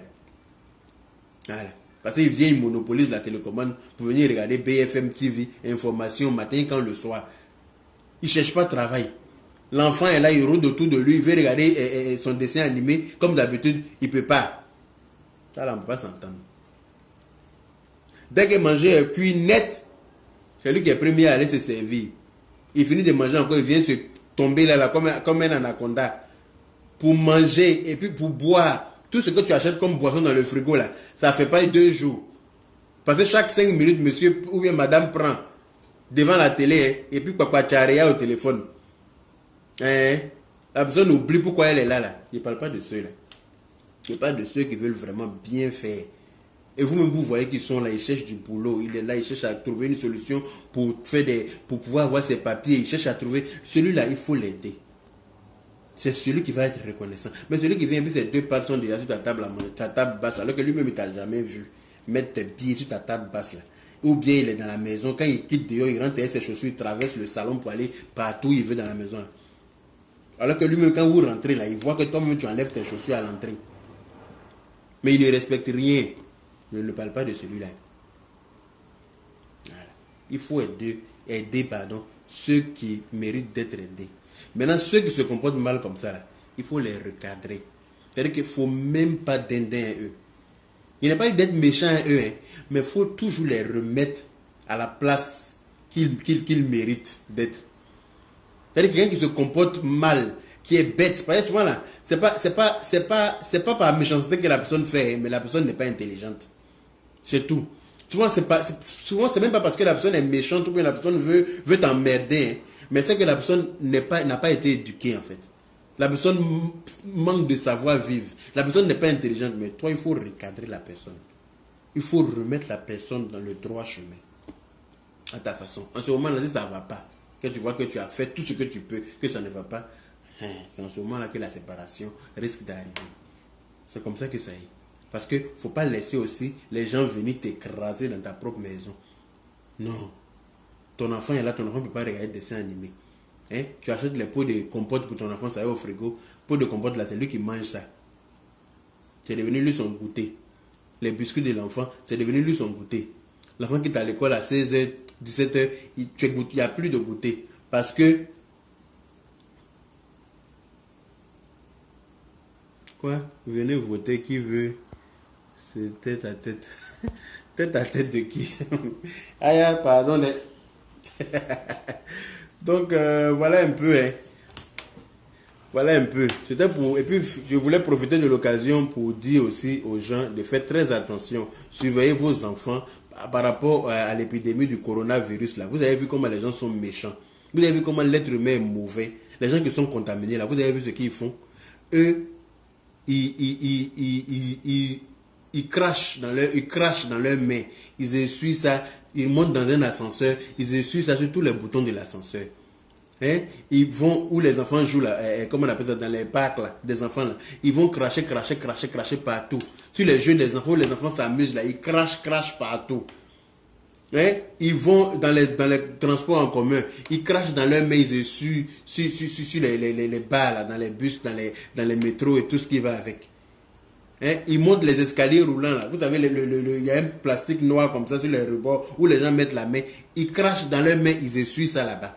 Voilà. Parce qu'il vient, il monopolise la télécommande pour venir regarder BFM TV, information matin quand le soir. Il ne cherche pas de travail. L'enfant est là, il rôde autour de lui, il veut regarder son dessin animé comme d'habitude, il ne peut pas. Ça, là, on ne peut pas s'entendre. Dès que manger est cuit net, c'est lui qui est premier à aller se servir. Il finit de manger encore, il vient se tomber là comme un anaconda. Pour manger et puis pour boire. Tout ce que tu achètes comme boisson dans le frigo là, ça ne fait pas 2 jours. Parce que chaque 5 minutes, monsieur ou bien madame prend devant la télé et puis papa tcharia au téléphone. La personne oublie pourquoi elle est là. Je ne parle pas de ceux-là. Je parle de ceux qui veulent vraiment bien faire. Et vous-même, vous voyez qu'ils sont là, ils cherchent du boulot. Il est là, il cherche à trouver une solution pour pouvoir avoir ses papiers. Il cherche à trouver. Celui-là, il faut l'aider. C'est celui qui va être reconnaissant. Mais celui qui vient, puis ces 2 pattes sont déjà sur ta table basse, alors que lui-même, il t'a jamais vu mettre tes pieds sur ta table basse là. Ou bien il est dans la maison, quand il quitte dehors, il rentre avec ses chaussures, il traverse le salon pour aller partout où il veut dans la maison là. Alors que lui-même, quand vous rentrez là, il voit que toi-même tu enlèves tes chaussures à l'entrée. Mais il ne respecte rien. Je ne parle pas de celui-là. Voilà. Il faut aider ceux qui méritent d'être aidés. Maintenant, ceux qui se comportent mal comme ça, là, il faut les recadrer. C'est-à-dire qu'il ne faut même pas dindin à eux. Il n'est pas d'être méchant à eux, hein, mais il faut toujours les remettre à la place qu'ils méritent d'être. C'est-à-dire que quelqu'un qui se comporte mal, qui est bête, parce que souvent là, c'est pas par méchanceté que la personne fait, mais la personne n'est pas intelligente. C'est tout. Souvent, c'est même pas parce que la personne est méchante ou bien la personne veut t'emmerder, hein, mais c'est que la personne n'a pas été éduquée en fait. La personne manque de savoir-vivre. La personne n'est pas intelligente, mais toi, il faut recadrer la personne. Il faut remettre la personne dans le droit chemin. À ta façon. En ce moment-là, si ça ne va pas, que tu vois que tu as fait tout ce que tu peux, que ça ne va pas, c'est en ce moment-là que la séparation risque d'arriver. C'est comme ça que ça est. Parce qu'il ne faut pas laisser aussi les gens venir t'écraser dans ta propre maison. Non. Ton enfant est là, ton enfant ne peut pas regarder des dessins animés. Hein? Tu achètes les pots de compote pour ton enfant, ça va au frigo. Pot de compote là, c'est lui qui mange ça. C'est devenu lui son goûter. Les biscuits de l'enfant, c'est devenu lui son goûter. L'enfant qui est à l'école à 16h, 17h, il n'y a plus de goûter. Parce que... Quoi? Venez voter qui veut. C'est tête à tête. Tête à tête de qui? Ah, pardon. Donc, voilà un peu. Hein. Voilà un peu. C'était pour. Et puis, je voulais profiter de l'occasion pour dire aussi aux gens de faire très attention. Surveillez vos enfants par rapport à l'épidémie du coronavirus. Là. Vous avez vu comment les gens sont méchants. Vous avez vu comment l'être humain est mauvais. Les gens qui sont contaminés, là, vous avez vu ce qu'ils font. Eux, ils crachent dans leur main. Ils essuient ça. Ils montent dans un ascenseur. Ils essuient ça sur tous les boutons de l'ascenseur. Hein? Ils vont où les enfants jouent là, comment on appelle ça, dans les parcs là, des enfants là, ils vont cracher partout. Sur les jeux des enfants, où les enfants s'amusent là, ils crachent partout. Hein? Ils vont dans les transports en commun, ils crachent dans leurs mains, ils essuient sur les bars là, dans les bus, dans les métros et tout ce qui va avec. Hein? Ils montent les escaliers roulants là. Vous savez, il y a un plastique noir comme ça sur les rebords où les gens mettent la main, ils crachent dans leurs mains, ils essuient ça là-bas.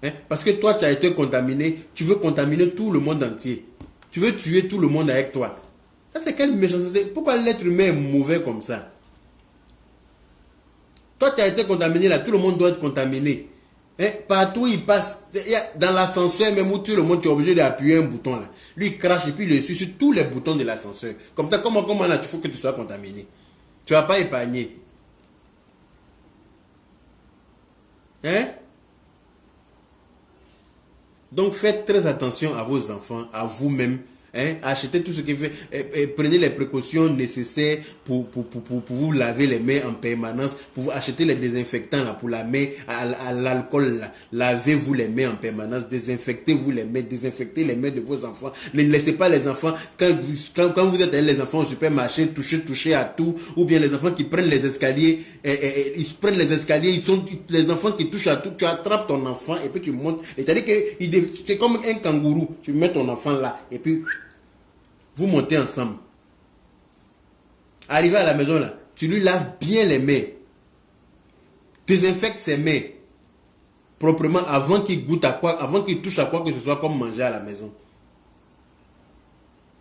Hein? Parce que toi, tu as été contaminé, tu veux contaminer tout le monde entier. Tu veux tuer tout le monde avec toi. Ça, c'est quelle méchanceté? Pourquoi l'être humain est mauvais comme ça? Toi, tu as été contaminé là, tout le monde doit être contaminé. Hein? Partout, il passe. Dans l'ascenseur, même où tout le monde, tu es obligé d'appuyer un bouton là. Lui, il crache et puis il suit sur tous les boutons de l'ascenseur. Comme ça, comment là, il faut que tu sois contaminé? Tu ne vas pas épargner. Hein? Donc faites très attention à vos enfants, à vous-même. Hein? Achetez tout ce qui fait. Prenez les précautions nécessaires pour vous laver les mains en permanence. Pour vous acheter les désinfectants là, pour la main, à l'alcool. Lavez-vous les mains en permanence. Désinfectez-vous les mains. Désinfectez les mains de vos enfants. Ne laissez pas les enfants. Quand vous êtes avec les enfants au supermarché, toucher à tout. Ou bien les enfants qui prennent les escaliers. Ils prennent les escaliers. Les enfants qui touchent à tout. Tu attrapes ton enfant et puis tu montes. C'est-à-dire que c'est comme un kangourou. Tu mets ton enfant là et puis vous montez ensemble. Arrivé à la maison là, tu lui laves bien les mains. Désinfecte ses mains proprement avant qu'il goûte à quoi, avant qu'il touche à quoi que ce soit comme manger à la maison.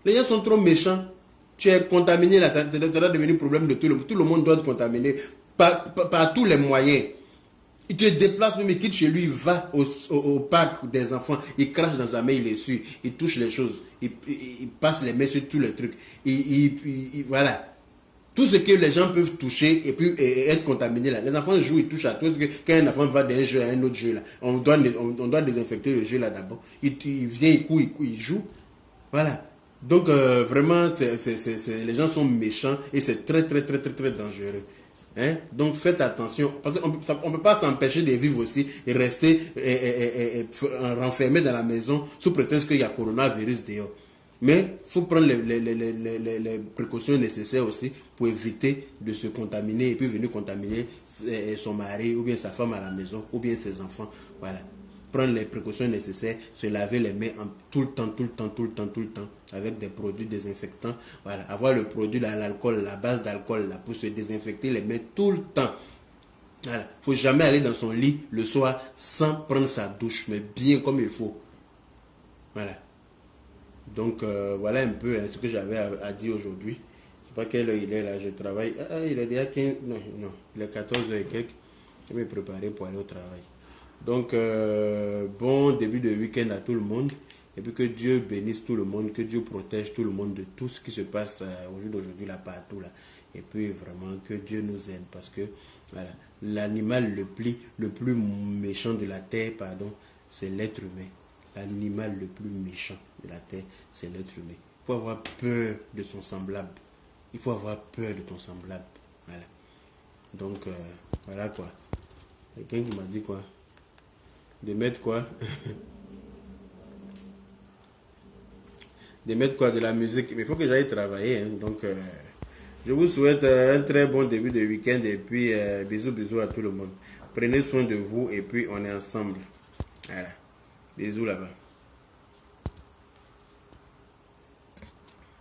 Les gens sont trop méchants. Tu es contaminé là, ça va devenir problème de tout le monde. Tout le monde doit être contaminé par tous les moyens. Il te déplace, mais il quitte chez lui, il va au parc des enfants, il crache dans sa main, il les suit, il touche les choses, il passe les mains sur tous les trucs. Voilà. Tout ce que les gens peuvent toucher et puis être contaminés là. Les enfants jouent, ils touchent à tout. Quand un enfant va d'un jeu à un autre jeu là, on doit désinfecter le jeu là d'abord. Il vient, il court, il joue. Voilà. Donc vraiment, les gens sont méchants et c'est très dangereux. Hein? Donc faites attention, parce qu'on ne peut pas s'empêcher de vivre aussi et rester renfermé dans la maison sous prétexte qu'il y a coronavirus dehors. Mais il faut prendre les précautions nécessaires aussi pour éviter de se contaminer et puis venir contaminer son mari ou bien sa femme à la maison ou bien ses enfants. Voilà. Prendre les précautions nécessaires, se laver les mains tout le temps, avec des produits désinfectants. Voilà, avoir le produit, l'alcool, la base d'alcool pour se désinfecter les mains tout le temps. Voilà, il ne faut jamais aller dans son lit le soir sans prendre sa douche, mais bien comme il faut. Voilà. Donc voilà un peu ce que j'avais à dire aujourd'hui. Je ne sais pas quelle heure il est là, je travaille. Il est déjà 15, non, il est 14h et quelques. Je vais me préparer pour aller au travail. Donc, bon début de week-end à tout le monde. Et puis que Dieu bénisse tout le monde, que Dieu protège tout le monde de tout ce qui se passe au jour d'aujourd'hui là partout là. Et puis vraiment que Dieu nous aide parce que voilà, l'animal le plus méchant de la terre, pardon, c'est l'être humain. L'animal le plus méchant de la terre, c'est l'être humain. Il faut avoir peur de son semblable. Il faut avoir peur de ton semblable. Voilà. Donc, voilà quoi. Quelqu'un qui m'a dit quoi? De mettre quoi? De mettre quoi? De la musique. Mais il faut que j'aille travailler. Hein. Donc, je vous souhaite un très bon début de week-end. Et puis, bisous à tout le monde. Prenez soin de vous et puis on est ensemble. Voilà. Bisous là-bas.